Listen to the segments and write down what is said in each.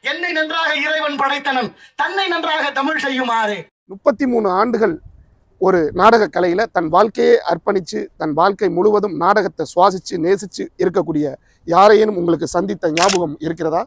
என்னை நன்றாக இறைவன் படைத்தனன், தன்னை நன்றாக தமிழ் செய்யுமாறு. 33 ஆண்டுகள் ஒரு நாடக கலையில தன் வாழ்க்கையை அர்ப்பணிச்சு தன் வாழ்க்கை முழுவதும் நாடகத்தை சுவாசிச்சு நேசிச்சு இருக்கக்கூடிய யாரையும் உங்களுக்கு சந்தித்த ஞாபகம் இருக்கிறதா?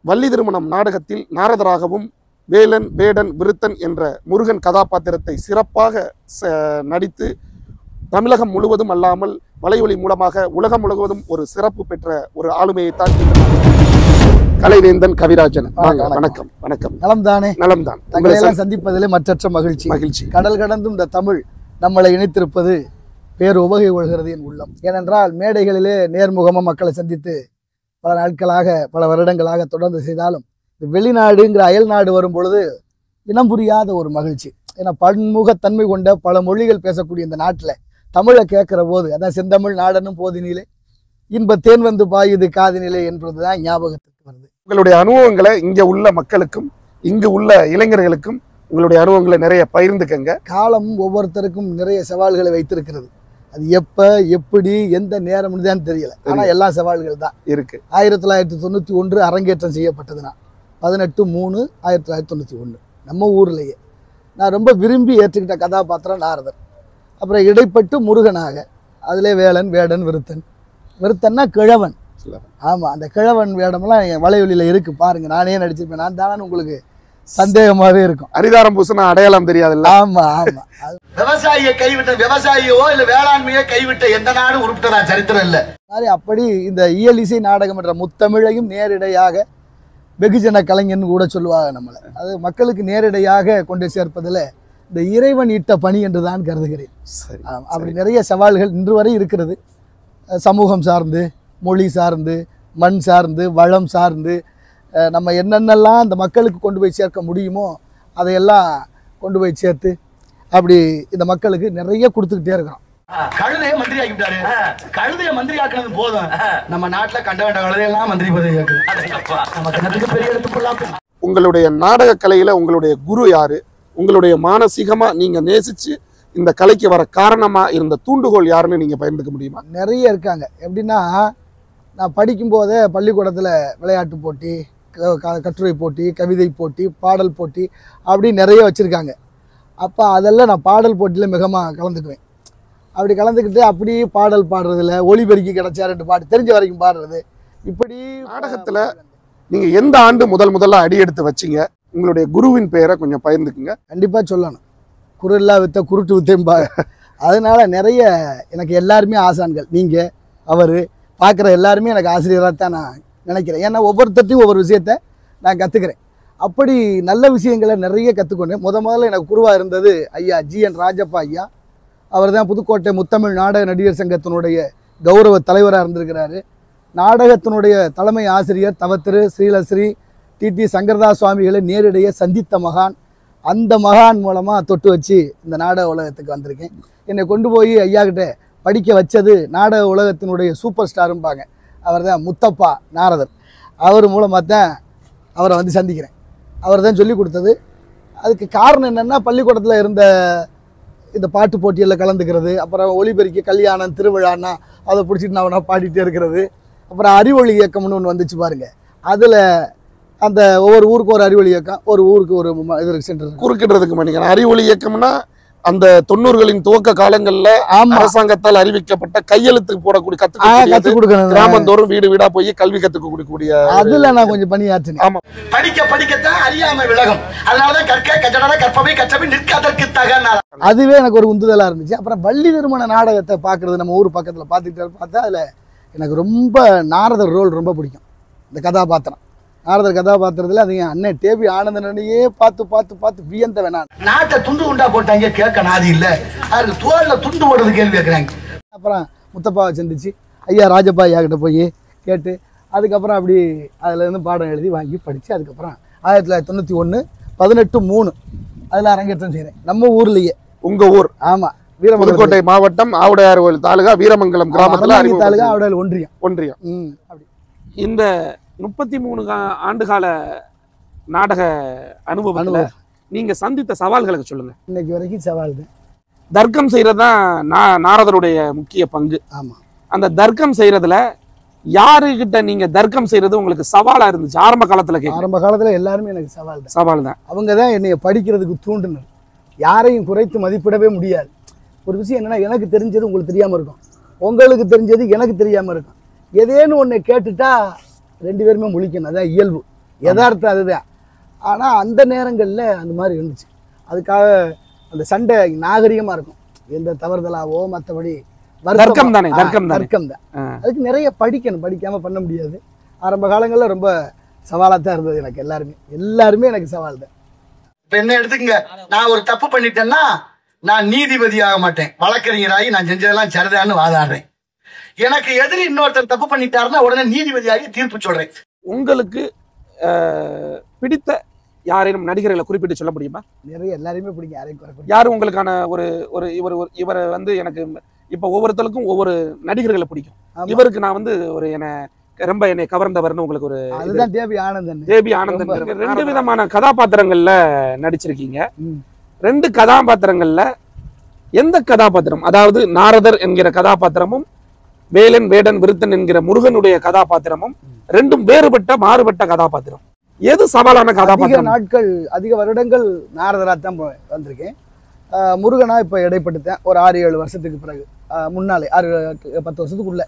வள்ளி திருமணம் நாடகத்தில் நாரதராகவும் வேலன் வேடன் விருத்தன் என்ற முருகன் கதாபாத்திரத்தை சிறப்பாக நடித்து தமிழகம் முழுவதும் அல்லாமல் வலையொலி மூலமாக உலகம் முழுவதும் ஒரு சிறப்பு பெற்ற ஒரு ஆளுமையைத்தான் கலைவேந்தன் கவிராஜன். வணக்கம். வணக்கம். நலம்தானே? நலம்தான். சந்திப்பதிலே மற்றற்ற மகிழ்ச்சி. மகிழ்ச்சி. கடல் கடந்தும் இந்த தமிழ் நம்மளை இணைத்திருப்பது பேர் உபகை கொள்கிறது என் உள்ளம். ஏனென்றால் மேடைகளிலே நேர்முகமாக மக்களை சந்தித்து பல நாட்களாக பல வருடங்களாக தொடர்ந்து செய்தாலும் வெளிநாடுங்கிற அயல் நாடு வரும் பொழுது இனம் புரியாத ஒரு மகிழ்ச்சி. ஏன்னா பன்முகத்தன்மை கொண்ட பல மொழிகள் பேசக்கூடிய இந்த நாட்டில் தமிழை கேட்குற போது அதான் செந்தமிழ் நாடனும் போதினிலே இன்ப தேன் வந்து பாயுது காதினிலே என்பதுதான் ஞாபகத்துக்கு வருது. உங்களுடைய அனுபவங்களை இங்க உள்ள மக்களுக்கும் இங்கு உள்ள இளைஞர்களுக்கும் உங்களுடைய அனுபவங்களை நிறைய பகிர்ந்துக்கங்க. காலம் ஒவ்வொருத்தருக்கும் நிறைய சவால்களை வைத்திருக்கிறது. அது எப்ப எப்படி எந்த நேரம் தான் தெரியல. ஆனா எல்லா சவால்கள் தான் இருக்கு. 1991 அரங்கேற்றம் செய்யப்பட்டதுன்னா 18/3/1991 நம்ம ஊர்லயே நான் ரொம்ப விரும்பி ஏற்றுக்கிட்ட கதாபாத்திரம் நாரதர். அப்புறம் இடைப்பட்டு முருகனாக அதிலே வேலன் வேடன் விருத்தன். விருத்தன்னா கிழவன். ஆமா, அந்த கிழவன் வேடமெல்லாம் என் வலையொலியில இருக்கு பாருங்க. நானே நடிச்சிருப்பேன். நான் தானே உங்களுக்கு சந்தேகமாவே இருக்கும். அரிதாரம் பூசினா அடையாளம் தெரியாதுல்ல. ஆமா ஆமா. விவசாயியை கைவிட்ட விவசாயியோ இல்ல வேளாண்மையை கைவிட்ட எந்த நாடும் உருப்பிட்டதா சரித்திரம் இல்ல. அப்படி இந்த இயல் இசை நாடகம் என்ற முத்தமிழையும் நேரிடையாக வெகுஜன கலைஞன் கூட சொல்லுவாங்க நம்மளை. அது மக்களுக்கு நேரிடையாக கொண்டு சேர்ப்பதில் இந்த இறைவன் இட்ட பணி என்று தான் கருதுகிறேன். அப்படி நிறைய சவால்கள் இன்று வரை இருக்கிறது. சமூகம் சார்ந்து, மொழி சார்ந்து, மண் சார்ந்து, வளம் சார்ந்து நம்ம என்னென்னலாம் அந்த மக்களுக்கு கொண்டு போய் சேர்க்க முடியுமோ அதையெல்லாம் கொண்டு போய் சேர்த்து அப்படி இந்த மக்களுக்கு நிறைய கொடுத்துக்கிட்டே இருக்கிறோம். கழுதைய மந்திரி ஆக்கிட்டாரு. கழுதைய மந்திரி ஆக்கினது போதும். நம்ம நாட்டுல கண்ட வேண்ட கழுதையெல்லாம் மந்திரி பதவி பெரிய இடத்துக்கு. உங்களுடைய நாடக கலையில உங்களுடைய குரு யாரு? உங்களுடைய மானசீகமா நீங்க நேசிச்சு இந்த கலைக்கு வர காரணமா இருந்த தூண்டுகோல் யாருன்னு நீங்க பகிர்ந்துக்க முடியுமா? நிறைய இருக்காங்க. எப்படின்னா, நான் படிக்கும்போதே பள்ளிக்கூடத்தில் விளையாட்டு போட்டி, கட்டுரை போட்டி, கவிதை போட்டி, பாடல் போட்டி அப்படி நிறைய வச்சுருக்காங்க. அப்போ அதெல்லாம் நான் பாடல் போட்டியில் மிகமாக கலந்துக்குவேன். அப்படி கலந்துக்கிட்டு அப்படி பாடல் பாடுறதுல ஒளிபெருக்கி கிடச்சா 2 பாட்டு தெரிஞ்ச வரைக்கும் பாடுறது. இப்படி நாடகத்தில் நீங்கள் எந்த ஆண்டு முதல்ல அடி எடுத்து வச்சிங்க? உங்களுடைய குருவின் பெயரை கொஞ்சம் பகிர்ந்துக்குங்க. கண்டிப்பாக சொல்லணும். குருல்லா வித்த குருட்டு வித்தேன்பா. அதனால நிறைய எனக்கு எல்லாருமே ஆசான்கள். நீங்கள் அவர் பார்க்குற எல்லாருமே எனக்கு ஆசிரியராக தான் நான் நினைக்கிறேன். ஏன்னா ஒவ்வொருத்தையும் ஒவ்வொரு விஷயத்த நான் கற்றுக்கிறேன். அப்படி நல்ல விஷயங்களை நிறைய கற்றுக்கொண்டேன். முதல்ல எனக்கு குருவாக இருந்தது ஐயா GN ராஜப்பா ஐயா. அவர் தான் புதுக்கோட்டை முத்தமிழ் நாடக நடிகர் சங்கத்தினுடைய கௌரவ தலைவராக இருந்திருக்கிறாரு. நாடகத்தினுடைய தலைமை ஆசிரியர் தவத்திரு ஸ்ரீலஸ்ரீ TT சங்கரதாஸ் சுவாமிகளை நேரிடையே சந்தித்த மகான். அந்த மகான் மூலமாக தொட்டு வச்சு இந்த நாடக உலகத்துக்கு வந்திருக்கேன். என்னை கொண்டு போய் ஐயா கிட்ட படிக்க வச்சது நாடக உலகத்தினுடைய சூப்பர் ஸ்டாரும்பாங்க. அவர் தான் முத்தப்பா நாரதர். அவர் மூலமாக தான் அவரை வந்து சந்திக்கிறேன். அவர் தான் சொல்லி கொடுத்தது. அதுக்கு காரணம் என்னென்னா, பள்ளிக்கூடத்தில் இருந்த இந்த பாட்டு போட்டியில் கலந்துக்கிறது, அப்புறம் ஒளிபெருக்கி கல்யாணம் திருவிழான்னா அதை பிடிச்சிட்டு நான் பாடிட்டே இருக்கிறது. அப்புறம் அறிவொளி இயக்கம்னு ஒன்று வந்துச்சு பாருங்கள். அதில் அந்த ஒவ்வொரு ஊருக்கு ஒரு அறிவொளி இயக்கம், ஒரு ஊருக்கு ஒரு இது சென்டர் குறுக்கிடுறதுக்கு பண்ணிக்கிறேன். அறிவொளி இயக்கம்னா அந்த 90களின் துவக்க காலங்கள்ல அரசாங்கத்தால் அறிவிக்கப்பட்ட கையெழுத்து போடக்கூடிய கத்துக் கொடுக்கணும். கிராமந்தோறும் வீடு வீடா போய் கல்வி கத்துக்க கூடிய அதுல நான் கொஞ்சம் பணியாற்றினேன். ஆமா, படிக்கத்தான் அறியாமை விலகும். அதனாலதான் கற்பவை கற்றவை நிற்காதற்கு தகன. அதுவே எனக்கு ஒரு உந்துதலா இருந்துச்சு. அப்புறம் வள்ளி திருமண நாடகத்தை பாக்குறது நம்ம ஊர் பக்கத்துல பார்த்தா அதுல எனக்கு ரொம்ப நாரதர் ரோல் ரொம்ப பிடிக்கும். இந்த கதாபாத்திரம் நாரதர் கதாபாத்திரத்தில் அது என் அண்ணன் டேபி ஆனந்தனையே பார்த்து வியந்த வேணாம். நாட்டை துண்டு உண்டா போட்டாங்க கேட்க நாதி இல்லை. அதுக்கு தோல்ல துண்டு போடுறது கேள்வி கேட்குறாங்க. அப்புறம் முத்தப்பாவை சந்திச்சு ஐயா ராஜப்பா ஐயா கிட்ட போய் கேட்டு அதுக்கப்புறம் அப்படி அதுலேருந்து பாடம் எழுதி வாங்கி படித்து அதுக்கப்புறம் 1991 18/3 அதில் அரங்கேற்றம் செய்கிறேன். நம்ம ஊர்லேயே. உங்கள் ஊர்? ஆமாம், புதுக்கோட்டை மாவட்டம் ஆவுடையார் தாலுகா வீரமங்கலம் கிராமத்தில் தாலுகா ஆவுடையார் ஒன்றியம். அப்படி இந்த 33 ஆண்டுகால நாடக அனுபவத்துல நீங்க சந்தித்த சவால்களுக்கு சொல்லுங்க. இன்னைக்கு வரைக்கும் சவால் தான். தர்க்கம் செய்யறதுதான் நாரதருடைய முக்கிய பங்கு. ஆமா, அந்த தர்க்கம் செய்யறதுல யாருகிட்ட நீங்க தர்க்கம் செய்யறது உங்களுக்கு சவாலா இருந்துச்சு ஆரம்ப காலத்துல? ஆரம்ப காலத்துல எல்லாருமே எனக்கு சவால் தான். சவால் தான். அவங்க தான் என்னைய படிக்கிறதுக்கு தூண்டுனர். யாரையும் குறைத்து மதிப்பிடவே முடியாது. ஒரு விஷயம் என்னன்னா, எனக்கு தெரிஞ்சது உங்களுக்கு தெரியாம இருக்கும், உங்களுக்கு தெரிஞ்சது எனக்கு தெரியாம இருக்கும். ஏதேன்னு ஒண்ணு கேட்டுட்டா 2 பேருமே முழிக்கணும். அதான் இயல்பு, யதார்த்தம் அதுதான். ஆனா அந்த நேரங்கள்ல அந்த மாதிரி இருந்துச்சு. அதுக்காக அந்த சண்டை நாகரிகமா இருக்கும். எந்த தவறுதலாவோ மற்றபடி தர்க்கம் தானே, தர்க்கம் தான். அதுக்கு நிறைய படிக்கணும், படிக்காம பண்ண முடியாது. ஆரம்ப காலங்கள்ல ரொம்ப சவாலா தான் இருந்தது எனக்கு. எல்லாருமே எனக்கு சவால் தான். இப்ப என்ன எடுத்துக்கங்க, நான் ஒரு தப்பு பண்ணிட்டேன்னா நான் நீதிபதி ஆக மாட்டேன், வழக்கறிஞராகி நான் செஞ்சதெல்லாம் சரிதான்னு வாதாடுறேன். எனக்கு எதிரி இன்னொருத்தர் தப்பு பண்ணிட்டாருன்னா உடனே நீதிபதியாகி தீர்ப்பு சொல்றேன். உங்களுக்கு பிடித்த யாரேனும் நடிகர்களை குறிப்பிட்டு சொல்ல முடியுமா? நிறைய, எல்லாருமே பிடிக்கும். யாரையும் யாரும் உங்களுக்கான ஒரு இவர் வந்து எனக்கு இப்ப ஒவ்வொருத்தருக்கும் ஒவ்வொரு நடிகர்களை பிடிக்கும். இவருக்கு நான் வந்து ஒரு ரொம்ப என்னை கவர்ந்தவர்னு உங்களுக்கு ஒரு அதுதான் தேவி ஆனந்தன். 2 விதமான கதாபாத்திரங்கள்ல நடிச்சிருக்கீங்க. 2 கதாபாத்திரங்கள்ல எந்த கதாபாத்திரம், அதாவது நாரதர் என்கிற கதாபாத்திரமும் வேலன் வேடன் விருத்தன் என்கிற முருகனுடைய கதாபாத்திரமும் 2ம் வேறுபட்ட மாறுபட்ட கதாபாத்திரம். எது சவாலான கதாபாத்திரம்? அதிக வருடங்கள் நாரதரா தான் வந்திருக்கேன். முருகனா இப்ப இடைப்பட்டுட்டேன் ஒரு 6-7 வருஷத்துக்கு பிறகு. முன்னாலே 6-10 வருஷத்துக்குள்ள.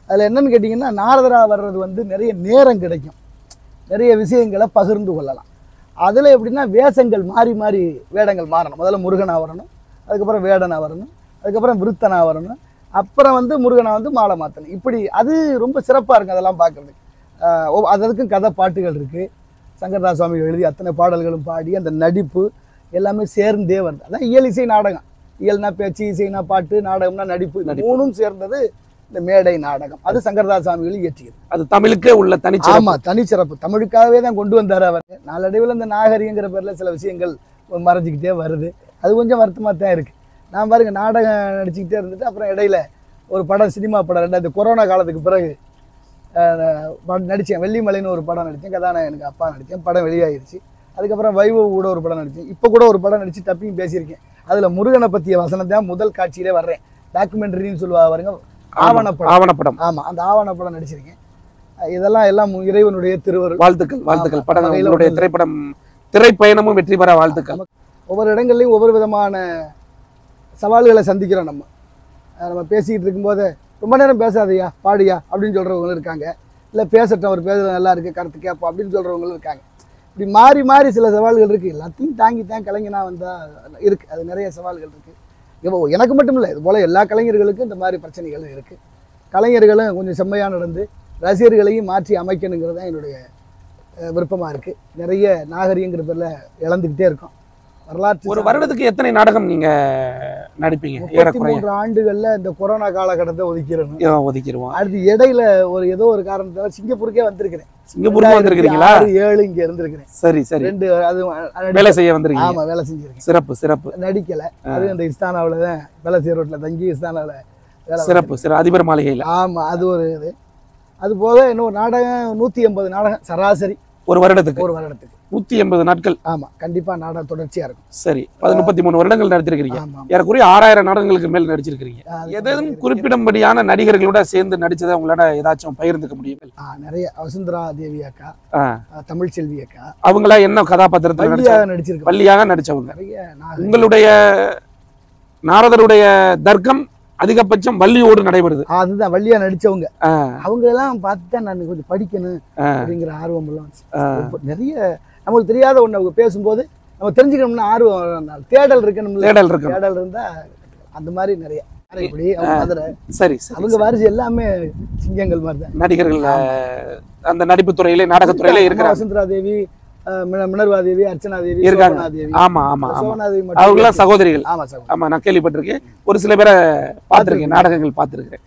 அதுல என்னன்னு கேட்டீங்கன்னா, நாரதரா வர்றது வந்து நிறைய நேரம் கிடைக்கும், நிறைய விஷயங்களை பகிர்ந்து கொள்ளலாம். அதுல எப்படின்னா, வேஷங்கள் மாறி மாறி வேடங்கள் மாறணும். முதல்ல முருகனா வரணும், அதுக்கப்புறம் வேடனா வரணும், அதுக்கப்புறம் விருத்தனா வரணும், அப்புறம் வந்து முருகனா வந்து மாலை மாற்றணும். இப்படி அது ரொம்ப சிறப்பாக இருக்கும் அதெல்லாம் பார்க்குறதுக்கு. அதற்கும் கதை பாட்டுகள் இருக்குது. சங்கரதாஸ் சுவாமிகள் எழுதி அத்தனை பாடல்களும் பாடி அந்த நடிப்பு எல்லாமே சேர்ந்தே வருது. அதான் இயல் இசை நாடகம். இயல்னா பேச்சு, இசைனா பாட்டு, நாடகம்னா நடிப்பு, 3ம் சேர்ந்தது இந்த மேடை நாடகம். அது சங்கரதாஸ் சுவாமிகள் இயற்றியது. அது தமிழுக்கே உள்ள தனிச்சிறப்பு. ஆமா, தனிச்சிறப்பு. தமிழுக்காகவே தான் கொண்டு வந்தார் அவர். நாளடைவில் இந்த நாகரிகங்கிற பேரில் சில விஷயங்கள் மறைஞ்சிக்கிட்டே வருது. அது கொஞ்சம் வருத்தமாக தான் இருக்குது. நான் பாருங்க, நாடகம் நடிச்சுக்கிட்டே இருந்துட்டு அப்புறம் இடையில ஒரு படம், சினிமா படம், இந்த கொரோனா காலத்துக்கு பிறகு நடித்தேன். வெள்ளிமலைன்னு ஒரு படம் நடித்தேன், கதாநாயகனுக்கு அப்பா நடித்தேன். படம் வெளியாகிடுச்சு. அதுக்கப்புறம் வைபவ் கூட ஒரு படம் நடித்தேன். இப்போ கூட ஒரு படம் நடித்து டப்பிங் பேசியிருக்கேன். அதில் முருகனை பற்றிய வசனத்தை முதல் காட்சியிலே வர்றேன். டாக்குமெண்ட்ரின்னு சொல்லுவா பாருங்க, ஆவணப்படம். ஆமாம், அந்த ஆவணப்படம் நடிச்சிருக்கேன். எல்லாம் இறைவனுடைய திருவருள். வாழ்த்துக்கள். படங்களுடைய திரைப்பயணமும் வெற்றி பெற வாழ்த்துக்கள். ஒவ்வொரு இடங்கள்லையும் ஒவ்வொரு விதமான சவால்களை சந்திக்கிறோம். நம்ம பேசிக்கிட்டு இருக்கும்போது ரொம்ப நேரம் பேசாதையா, பாடியா அப்படின்னு சொல்கிறவங்களும் இருக்காங்க. இல்லை பேசட்டும், அவர் பேசுகிறது நல்லா இருக்குது, கருத்து கேட்போம் அப்படின்னு சொல்கிறவங்களும் இருக்காங்க. இப்படி மாறி மாறி சில சவால்கள் இருக்குது. எல்லாத்தையும் தாங்கித்தான் கலைஞனா வந்தால் இருக்குது. அது நிறைய சவால்கள் இருக்குது. இப்போ எனக்கு மட்டும் இல்லை, இது போல் எல்லா கலைஞர்களுக்கும் இந்த மாதிரி பிரச்சனைகள் இருக்குது. கலைஞர்களும் கொஞ்சம் செம்மையாக நடந்து ரசிகர்களையும் மாற்றி அமைக்கணுங்கிறது தான் என்னுடைய விருப்பமாக இருக்குது. நிறைய நாகரிகங்கிற பேரில் இழந்துக்கிட்டே இருக்கோம். வரலாற்று ஒரு வருடத்துக்கு எத்தனை நாடகம் நீங்க நடிப்பீங்க? 33 ஆண்டுகள்ல இந்த கொரோனா காலகட்டத்தை ஒதுக்கிடுவோம். அடுத்து இடையில ஏதோ ஒரு காரணத்தால சிங்கப்பூருக்கே வந்திருக்கிறேன். சிங்கப்பூருக்கு வந்திருக்கீங்களா? 7 இங்க இருந்திருக்கிறேன். சரி. 2 அது வேலை செய்ய வந்திருக்கீங்க. ஆமா, வேலை செஞ்சிருக்கேன். சிறப்பு. நடிக்கல. அது அந்த இஸ்தானாவில தான் வேலை ரோட்ல தங்கி இஸ்தானாவில சிறப்பு. அதிபர் மாளிகையில். ஆமா, அது ஒரு இது. அது போக இன்னும் நாடகம் 180 நாடகம் சராசரி ஒரு வருடத்துக்கு 180 நாட்கள். ஆமா, கண்டிப்பா நாடகம் தொடர்ச்சியா இருக்கும். சரி, 33 வருடங்கள் நடிச்சிருக்கீங்க. ஏறக்குறைய 6000 நாடகங்களுக்கு மேல் நடிச்சிருக்கீங்க. ஏதேனும் குறிப்பிடும்படியான நடிகர்களோட சேர்ந்து நடிச்சதை உங்களோட ஏதாச்சும் பகிர்ந்துக்க முடியும்? நிறைய. வசுந்தரா தேவி அக்கா, தமிழ் செல்வி அக்கா, அவங்கள என்ன கதாபாத்திரத்தில் நடிச்சிருக்காங்க? வள்ளியாக நடிச்சவங்க. நிறைய. உங்களுடைய நாரதருடைய தர்க்கம் அதிகபட்சம் வள்ளியோடு நடைபெறுது. அதுதான் வள்ளியா நடிச்சவங்க. அவங்க எல்லாம் பார்த்துதான் நான் கொஞ்சம் படிக்கணும் அப்படிங்கிற ஆர்வம் எல்லாம் நிறைய. நமக்கு தெரியாத ஒண்ணு அவங்க பேசும்போது நம்ம தெரிஞ்சுக்கணும்னா ஆர்வம், தேடல் இருக்கணும். தேடல் இருந்தா அந்த மாதிரி நிறைய. இப்படி மதுரை. சரி. அவங்க வாரிசு எல்லாமே சிங்கங்கள் மாதிரி தான் நடிகர்கள். அந்த நடிப்பு துறையிலே, நாடகத்துறையிலே இருக்கிறாங்க. வசுந்தரா தேவி, மினர்வா தேவி, அர்ச்சனா தேவி இருக்காங்க. ஆமா. அவங்க சகோதரிகள். ஆமா, நான் கேள்விப்பட்டிருக்கேன். ஒரு சில பேரை பார்த்திருக்கேன், நாடகங்கள் பார்த்திருக்கேன்.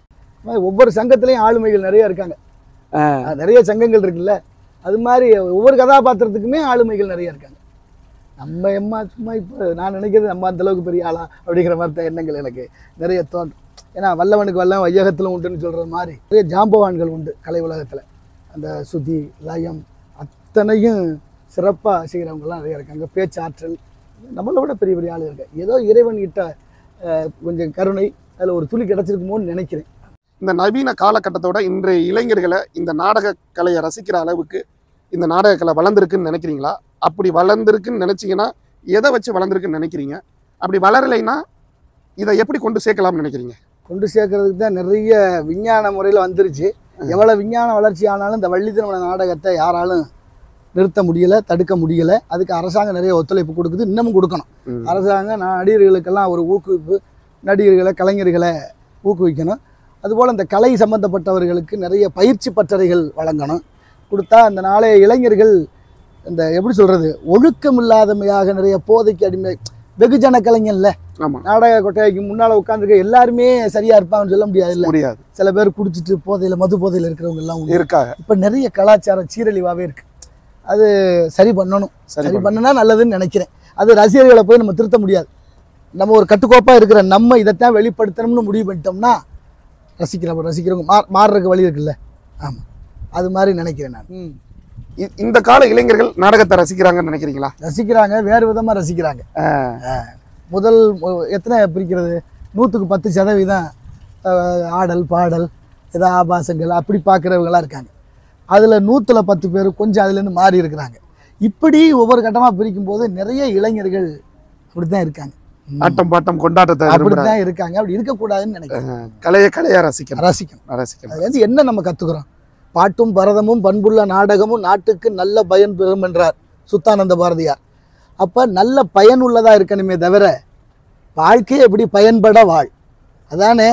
ஒவ்வொரு சங்கத்திலையும் ஆளுமைகள் நிறைய இருக்காங்க. நிறைய சங்கங்கள் இருக்குல்ல, அது மாதிரி ஒவ்வொரு கதாபாத்திரத்துக்குமே ஆளுமைகள் நிறைய இருக்காங்க. நம்ம சும்மா இப்போ நான் நினைக்கிறது நம்ம அந்த அளவுக்கு பெரிய ஆளா அப்படிங்கிற மாதிரி எண்ணங்கள் எனக்கு நிறைய தோன்றும். ஏன்னா வல்லவனுக்கு வல்லவன் வையகத்திலும் உண்டுன்னு சொல்ற மாதிரி நிறைய ஜாம்பவான்கள் உண்டு கலை உலகத்துல. அந்த சுதி, லயம் அத்தனையும் சிறப்பாக செய்கிறவங்கலாம் நிறைய இருக்காங்க. பேச்சாற்றல் நம்மளை விட பெரிய பெரிய ஆள் இருக்காங்க. ஏதோ இறைவன் கிட்ட கொஞ்சம் கருணை அதில் ஒரு துளி கிடச்சிருக்குமோன்னு நினைக்கிறேன். இந்த நவீன காலகட்டத்தோட இன்றைய இளைஞர்களை இந்த நாடக கலையை ரசிக்கிற அளவுக்கு இந்த நாடக கலை வளர்ந்துருக்குன்னு நினைக்கிறீங்களா? அப்படி வளர்ந்துருக்குன்னு நினைச்சீங்கன்னா எதை வச்சு வளர்ந்துருக்குன்னு நினைக்கிறீங்க? அப்படி வளரலைன்னா இதை எப்படி கொண்டு சேர்க்கலாம்னு நினைக்கிறீங்க? கொண்டு சேர்க்கறதுக்கு தான் நிறைய விஞ்ஞான முறையில் வந்துருச்சு. எவ்வளோ விஞ்ஞான வளர்ச்சி ஆனாலும் இந்த வள்ளி திருமண நாடகத்தை யாராலும் நிறுத்த முடியலை, தடுக்க முடியலை. அதுக்கு அரசாங்கம் நிறைய ஒத்துழைப்பு கொடுக்குது, இன்னமும் கொடுக்கணும். அரசாங்கம் நடிகர்களுக்கெல்லாம் ஒரு ஊக்குவிப்பு, நடிகர்களை கலைஞர்களை ஊக்குவிக்கணும். அதுபோல் இந்த கலை சம்பந்தப்பட்டவர்களுக்கு நிறைய பயிற்சி பட்டறைகள் வழங்கணும். கொடுத்தா அந்த நாளைய இளைஞர்கள் இந்த எப்படி சொல்கிறது, ஒழுக்கம் இல்லாதமையாக நிறைய போதைக்கு அடிமை வெகுஜன கலைஞர்ல நாடக கொட்டைக்கு முன்னால் உட்காந்துருக்க எல்லாருமே சரியாக இருப்பாங்கன்னு சொல்ல முடியாது. சில பேர் குடிச்சிட்டு போதையில் மது போதையில் இருக்கிறவங்க எல்லாம் இருக்காங்க. இப்போ நிறைய கலாச்சாரம் சீரழிவாகவே இருக்குது. அது சரி பண்ணணும். சரி பண்ணுனா நல்லதுன்னு நினைக்கிறேன். அது ரசிகர்களை போய் நம்ம திருத்த முடியாது. நம்ம ஒரு கட்டுக்கோப்பாக இருக்கிற நம்ம இதைத்தான் வெளிப்படுத்தணும்னு முடிவு பண்ணிட்டோம்னா ரசிக்கிறவங்க மாறுறதுக்கு வழி இருக்குல்ல. ஆமாம், அது மாதிரி நினைக்கிறேன் நான். இந்த கால இளைஞர்கள் நாடகத்தை ரசிக்கிறாங்கன்னு நினைக்கிறீங்களா? ரசிக்கிறாங்க, வேறு விதமாக ரசிக்கிறாங்க. முதல் எத்தனை பிரிக்கிறது, 100க்கு 10% ஆடல் பாடல் ஏதோ ஆபாசங்கள் அப்படி பார்க்குறவங்களாம் இருக்காங்க. அதில் 100ல் 10 பேர் கொஞ்சம் அதுலேருந்து மாறி இருக்கிறாங்க. இப்படி ஒவ்வொரு கட்டமாக பிரிக்கும் போது நிறைய இளைஞர்கள் அப்படித்தான் இருக்காங்க. ஆட்டம் பாட்டம் கொண்டாட்டத்தை அப்படித்தான் இருக்காங்க. அப்படி இருக்கக்கூடாதுன்னு நினைக்கிறேன். கலையா ரசிக்கணும். அதுலேருந்து என்ன நம்ம கற்றுக்குறோம்? பாட்டும் பரதமும் பண்புள்ள நாடகமும் நாட்டுக்கு நல்ல பயன் பெறும் என்றார் சுத்தானந்த பாரதியார். அப்போ நல்ல பயனுள்ளதாக இருக்கணுமே தவிர வாழ்க்கையை எப்படி பயன்பட வாழ், அதானே.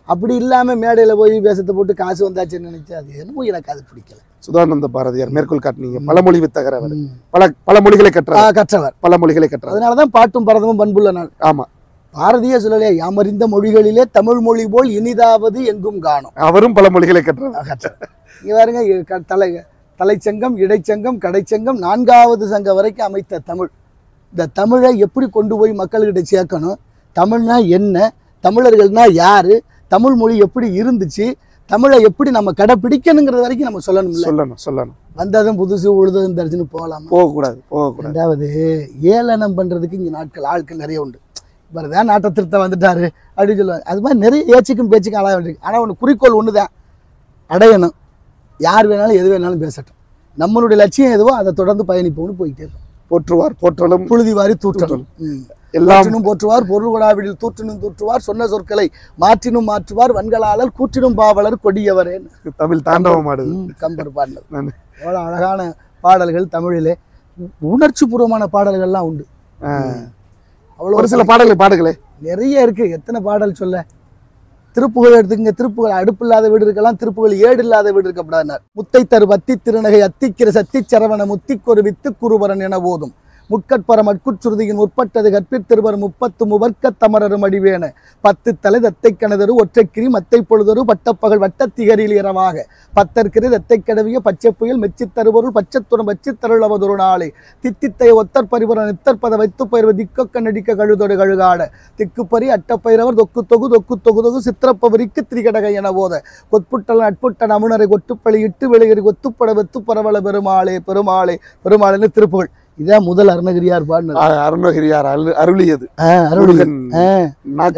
அப்படி இல்லாமல் மேடையில் போய் வேஷத்தை போட்டு காசு வந்தாச்சுன்னு நினைச்சா அது என்னமோ எனக்கு அது பிடிக்கல. சுதானந்த பாரதியார் மேற்கோள் காட்டினீங்க. பழமொழி வித்தகர் அவர். பல மொழிகளை கற்றவர். பல மொழிகளை கற்றவர். அதனால தான் பாட்டும் பரதமும் பண்புள்ள நாள். ஆமாம், பாரதிய சொல்லலையா, யாமறிந்த மொழிகளிலே தமிழ் மொழி போல் இனிதாவது எங்கும் காணும். அவரும் பல மொழிகளை கற்றவர். இங்கே பாருங்க, தலைச்சங்கம், இடைச்சங்கம், கடைச்சங்கம், 4வது சங்கம் வரைக்கும் அமைத்த தமிழ். இந்த தமிழை எப்படி கொண்டு போய் மக்கள்கிட்ட சேர்க்கணும், தமிழ்னா என்ன, தமிழர்கள்னா யாரு, தமிழ் மொழி எப்படி இருந்துச்சு, தமிழை எப்படி நம்ம கடைப்பிடிக்கணுங்கிறது வரைக்கும் நம்ம சொல்லணும். வந்ததும் புதுசு உழுதும் தரிச்சுன்னு போகக்கூடாது. 2வது ஏளனம் பண்ணுறதுக்கு இங்கே ஆட்கள் நிறைய உண்டு. இவர்தான் நாட்டை திருத்த வந்துட்டாரு அப்படின்னு சொல்லுவாங்க. அது மாதிரி நிறைய ஏச்சுக்கும் பேச்சுக்கும் ஆளாக வேண்டியிருக்கு. ஆனால் ஒன்று குறிக்கோள் ஒன்று தான், அடையணும். யார் வேணாலும் எது வேணாலும் பேசட்டும், நம்மளுடைய லட்சியம் எதுவோ அதை தொடர்ந்து பயணிப்போம்னு போயிட்டே இருக்கும். போற்றுவார் போற்றலும் புழுதி வாரி தூற்றலும். எல்லாற்றினும் போற்றுவார், பொருள் கொடாவிடில் தூற்றினும் தூற்றுவார், சொன்ன சொற்களை மாற்றினும் மாற்றுவார், வன்களாளர் கூற்றினும் பாவலர் கொடியவரே. தமிழ் தாண்டவம் ஆடுது கம்பர் பாடினது. எவ்வளோ அழகான பாடல்கள் தமிழிலே, உணர்ச்சி பூர்வமான பாடல்கள்லாம் உண்டு. அவ்வளோ ஒரு சில பாடல்கள் பாடுகளே நிறைய இருக்கு. எத்தனை பாடல் சொல்ல. திருப்புகள் எடுத்துக்கங்க. திருப்புகள் அடுப்பு இல்லாத வீடு இருக்கலாம், திருப்புகள் ஏடு இல்லாத வீடு இருக்கப்படாது. முத்தை தரு பத்தி திருநகை அத்திக்கிற சத்தி சரவண முத்திக்கொரு வித்து குருபரன் என போதும் முட்கட்பரம் அட்குச்சுருதியின் முற்பட்டது கற்பித்திருவர் 30 முவர்க்க தமரரும் அடிவேன 10 தலை தத்தை கணதரு ஒற்றைக்கிரி மத்தை பொழுதொரு பட்டப்பகல் வட்டத்திகரில் இரவாக 10 தத்தை கடவிய பச்சை புயல் மெச்சி தருபொருள் பச்சத்துடன் வச்சி தருளவதொரு நாளை தித்தித்தைய ஒத்தர் பரிபுர நித்தற்பத வைத்து பயிர்வு திக்கொக்க நடிக்க கழுதொடு கழுகாட திக்குப்பறி அட்டப்பயிரவர் தொக்கு தொகு சித்திரப்பவரிக்கு திரிகடகை என போத கொட்புட்டல் நட்புட்ட அமுனரை கொட்டுப்பழி இட்டு வெளியறி கொத்துப்பட வெத்து பரவல பெருமாளேன்னு திருப்புகள். இதான் முதல் அருணகிரியார் பாடினது. அருணகிரியார் அருளியது.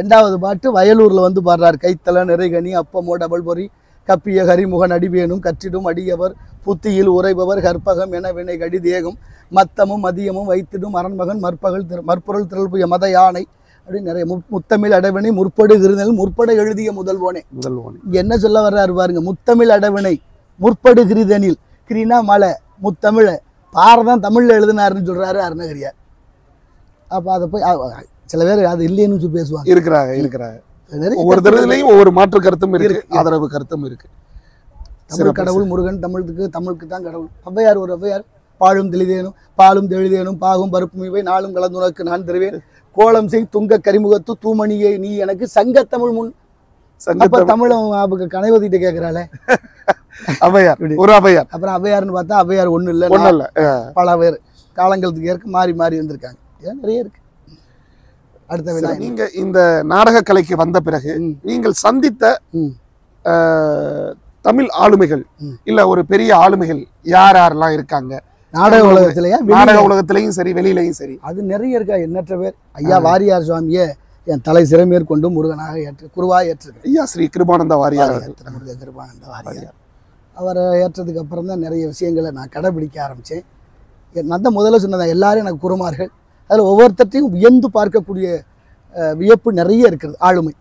2வது பாட்டு வயலூர்ல வந்து பாடுறார். கைத்தல நிறைகனி அப்பமோ டபுள் பொறி கப்பிய ஹரிமுகன் அடிவேனும் கற்றிடும் அடியவர் புத்தியில் உரைபவர் கற்பகம் என வினை கடி தேகம் மத்தமும் மதியமும் வைத்திடும் அரண்மகன் மற்பொருள் திரள்புய மத யானை அப்படின்னு நிறைய முத்தமிழ் அடவினை முற்படு கிருநெல் முற்பட எழுதிய முதல்வோனே. என்ன சொல்ல வர்றாரு பாருங்க. முத்தமிழ் அடவினை முற்படு கிரிதனில், கிரினா மலை, முத்தமிழ பாரதான் தமிழ்ல எழுதினாருன்னு சொல்றாரு அருணகிரியார். அப்ப அதை போய் சில பேர் அது இல்லைன்னு சொல்லி பேசுவாங்க. இருக்கிறாங்க. ஒவ்வொரு தடவையிலையும் ஒவ்வொரு மாற்று கருத்தும் இருக்கு, ஆதரவு கருத்தும் இருக்கு. தமிழ் கடவுள் முருகன், தமிழுக்கு தான் கடவுள். ஔவையார் ஒரு ஔவையார், பாலும் தெளிதேனும் பாகும் பருப்பும் இவை நாளும் கலந்துனக்கு நான் தருவேன் கோலம் செய் துங்க கரிமுகத்து தூமணியை நீ எனக்கு சங்க தமிழ் முன். தமிழ் கனைவதிட்ட கேட்கிறாளே ஔவையார், ஒரு ஔவையார். அப்புறம் ஔவையார்னு பார்த்தா ஔவையார் ஒண்ணு இல்ல, பல பேர் காலங்களுக்கு ஏற்க மாறி வந்திருக்காங்க. நிறைய இருக்கு. அடுத்த நீங்க இந்த நாடக கலைக்கு வந்த பிறகு நீங்கள் சந்தித்த தமிழ் ஆளுமைகள் இல்ல ஒரு பெரிய ஆளுமைகள் யாரெல்லாம் இருக்காங்க, நாடக உலகத்திலேயே நாடக உலகத்திலையும் சரி வெளியிலையும் சரி அது நிறைய இருக்கா, எண்ணற்ற பேர். ஐயா வாரியார் சுவாமியை என் தலை சிறமேற்கொண்டு முருகனாக குருவாக ஏற்றிருக்கேன். ஐயா ஸ்ரீ கிருபானந்த வாரியார் முருக கிருபானந்த வாரியார் அவரை ஏற்றதுக்கு அப்புறம் தான் நிறைய விஷயங்களை நான் கடைபிடிக்க ஆரம்பித்தேன். நான் தான் முதல்ல சொன்னதான், எல்லாரும் எனக்கு குருமார்கள். அதில் ஒவ்வொருத்தரையும் வியந்து பார்க்கக்கூடிய வியப்பு நிறைய இருக்கிறது, ஆளுமை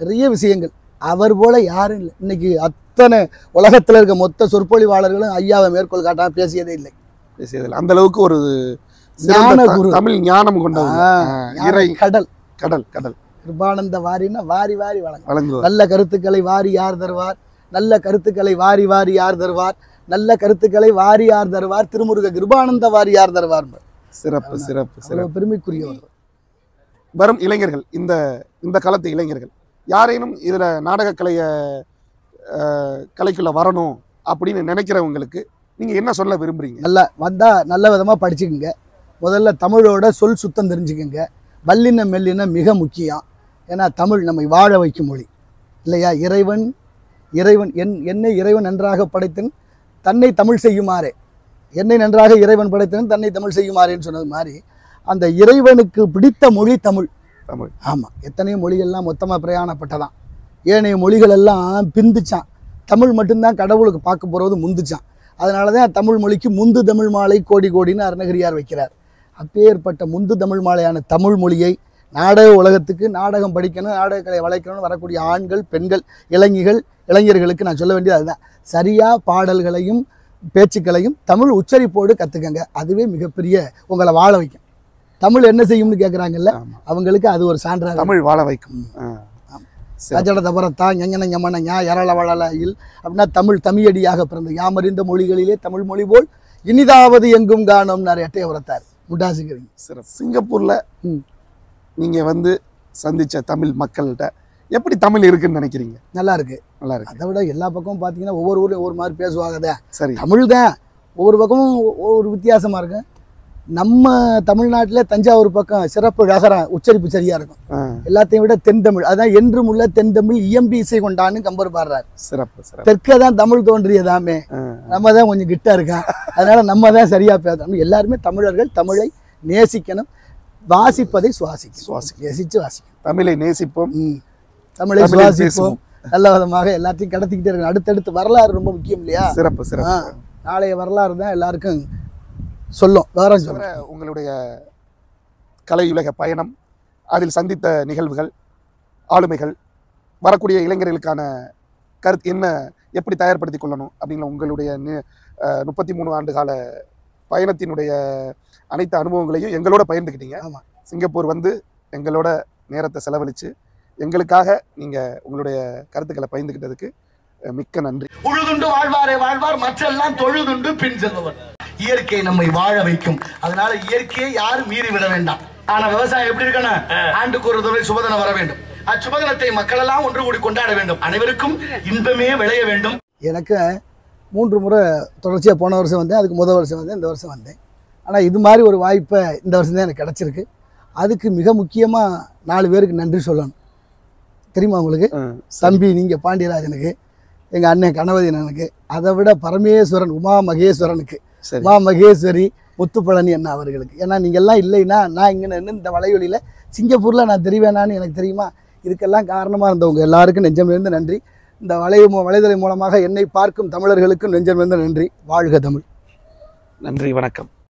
நிறைய விஷயங்கள். அவர் போல யாரும் இல்லை. இன்னைக்கு அத்தனை உலகத்தில் இருக்க மொத்த சொற்பொழிவாளர்களும் ஐயாவை மேற்கோள் காட்டாமல் பேசியதே இல்லை. அந்த அளவுக்கு ஒரு தமிழ் ஞானம் கொண்ட கடல் கடல் கடல் கிருபானந்த வாரின்னா வாரி வாரி வழங்குவார். நல்ல கருத்துக்களை வாரி யார் தருவார், நல்ல கருத்துக்களை வாரி வாரி யார் தருவார், நல்ல கருத்துக்களை வாரி யார் தருவார், திருமுருக கிருபானந்த வாரி யார் தருவார். சிறப்பு சிறப்பு சிறப்பு, பெருமைக்குரியவர். வரும் இளைஞர்கள், இந்த இந்த காலத்து இளைஞர்கள் யாரேனும் இதுல நாடக கலைக்குள்ள வரணும் அப்படின்னு நினைக்கிறவங்களுக்கு நீங்க என்ன சொல்ல விரும்புறீங்க? நல்லா வந்தா நல்ல விதமா படிச்சுக்கோங்க. முதல்ல தமிழோட சொல் சுத்தம் தெரிஞ்சுக்கோங்க. வல்லின மெல்லின மிக முக்கியம். ஏன்னா தமிழ் நம்மை வாழ வைக்கும் மொழி இல்லையா? இறைவன் என்னை இறைவன் நன்றாக படைத்தன் தன்னை தமிழ் செய்யுமாறே, என்னை நன்றாக இறைவன் படைத்தன் தன்னை தமிழ் செய்யுமாறேன்னு சொன்னது மாதிரி அந்த இறைவனுக்கு பிடித்த மொழி தமிழ். தமிழ் ஆமாம். எத்தனையோ மொழிகள்லாம் மொத்தமாக பிரயாணப்பட்டதான். ஏனைய மொழிகள் எல்லாம் பிந்துச்சான். தமிழ் மட்டும்தான் கடவுளுக்கு பார்க்க போகிறது முந்துச்சான். அதனால தான் தமிழ் மொழிக்கு முந்து தமிழ் மாலை கோடி கோடின்னு அருணகிரியார் வைக்கிறார். அப்பேற்பட்ட முந்து தமிழ் மாலையான தமிழ் மொழியை நாடக உலகத்துக்கு நாடகம் படிக்கணும், நாடகக்கலை வளர்க்கணும்னு வரக்கூடிய ஆண்கள், பெண்கள், இளைஞர்களுக்கு நான் சொல்ல வேண்டியது அதுதான். சரியாக பாடல்களையும் பேச்சுக்களையும் தமிழ் உச்சரிப்போடு கற்றுக்கங்க. அதுவே மிகப்பெரிய உங்களை வாழ வைக்கும். தமிழ் என்ன செய்யும்னு கேட்குறாங்கல்ல, அவங்களுக்கு அது ஒரு சான்றாக தமிழ் வாழ வைக்கும். ரஜட தபரத்தா ஞஞன ஞமன ஞா யரள வளலையில் அப்படின்னா தமிழ் தமிழடியாக பிறந்த யாமறிந்த மொழிகளிலே தமிழ் மொழி போல் இனிதாவது எங்கும் காணோம்னார் எட்டையபுரத்தார் முட்டாசிக்கிறீங்க. சிங்கப்பூர்ல நீங்க வந்து சந்திச்ச தமிழ் மக்கள்கிட்ட எப்படி தமிழ் இருக்குன்னு நினைக்கிறீங்க? நல்லா இருக்கு, நல்லா இருக்கு. அதை விட எல்லா பக்கமும் பார்த்தீங்கன்னா ஒவ்வொரு ஊர்லையும் ஒவ்வொரு மாதிரி பேசுவாங்க. சரி, தமிழ் தான் ஒவ்வொரு பக்கமும் ஒவ்வொரு வித்தியாசமா இருக்கு. நம்ம தமிழ்நாட்டில் தஞ்சாவூர் பக்கம் சிறப்பு ரகரம் உச்சரிப்பு சரியா இருக்கும். எல்லாத்தையும் விட தென் தமிழ், அதான் என்றும் உள்ள தென் தமிழ் இயம்பி இசை கொண்டான்னு கம்பர் பாடுறாரு. சிறப்பு. தெற்க தான் தமிழ் தோன்றியதாமே, நம்ம தான் கொஞ்சம் கிட்டா இருக்கோம். அதனால நம்ம தான் சரியா பேசணும். எல்லாருமே தமிழர்கள் தமிழை நேசிக்கணும், வாசிப்பதை நேசிச்சு வாசிக்கணும். தமிழை நேசிப்போம், தமிழை சுவாசிப்போம், நல்ல விதமாக எல்லாத்தையும் கடத்திக்கிட்டே இருக்கணும். அடுத்தடுத்து வரலாறு ரொம்ப முக்கியம் இல்லையா? சிறப்பு சிறப்பு. நாளைய வரலாறு தான் எல்லாருக்கும் சொல்லும். உங்களுடைய கலையுலக பயணம், அதில் சந்தித்த நிகழ்வுகள், ஆளுமைகள், வரக்கூடிய இளைஞர்களுக்கான கருத்து என்ன, எப்படி தயார்படுத்திக் கொள்ளணும் அப்படிங்கிற உங்களுடைய 33 ஆண்டு கால பயணத்தினுடைய அனைத்து அனுபவங்களையும் எங்களோட பகிர்ந்துக்கிட்டீங்க. ஆமாம், சிங்கப்பூர் வந்து எங்களோட நேரத்தை செலவழித்து எங்களுக்காக நீங்கள் உங்களுடைய கருத்துக்களை பகிர்ந்துக்கிட்டதுக்கு மிக்க நன்றி. உழுதுண்டு வாழ்வாரே வாழ்வார், மற்றெல்லாம் தொழுதுண்டு பின் செல்பவர். இயற்கை நம்மை வாழ வைக்கும். அதனால இயற்கையை யாரும் மீறி விட வேண்டாம். ஆனா விவசாயம் எப்படி இருக்கணும்? ஆண்டுக்கு ஒரு தடவை சுபதனம் வர வேண்டும். அச்சுபதனத்தை மக்கள் எல்லாம் ஒன்று கூடி கொண்டாட வேண்டும். அனைவருக்கும் இன்பமே விளைய வேண்டும். எனக்கு 3 முறை தொடர்ச்சியாக போன வருஷம் வந்தேன், அதுக்கு முதல் வருஷம் வந்தேன், இந்த வருஷம் வந்தேன். ஆனால் இது மாதிரி ஒரு வாய்ப்பை இந்த வருஷம் தான் எனக்கு கிடச்சிருக்கு. அதுக்கு மிக முக்கியமாக 4 பேருக்கு நன்றி சொல்லணும். தெரியுமா உங்களுக்கு? தம்பி நீங்கள் பாண்டியராஜனுக்கு, எங்கள் அண்ணன் கணவதியனுக்கு, அதை விட பரமேஸ்வரன் உமா மகேஸ்வரனுக்கு, உமா மகேஸ்வரி முத்துப்பழனி அண்ணா அவர்களுக்கு. ஏன்னா நீங்கள்லாம் இல்லைன்னா நான் இங்கே நின்று இந்த வலைவெளியில் சிங்கப்பூரில் நான் தெரிவேனான்னு எனக்கு தெரியுமா? இதுக்கெல்லாம் காரணமாக இருந்தவங்க எல்லாருக்கும் நெஞ்சமிருந்து நன்றி. இந்த வலைதளை மூலமாக என்னை பார்க்கும் தமிழர்களுக்கும் நெஞ்சமிருந்து நன்றி. வாழ்க தமிழ். நன்றி, வணக்கம்.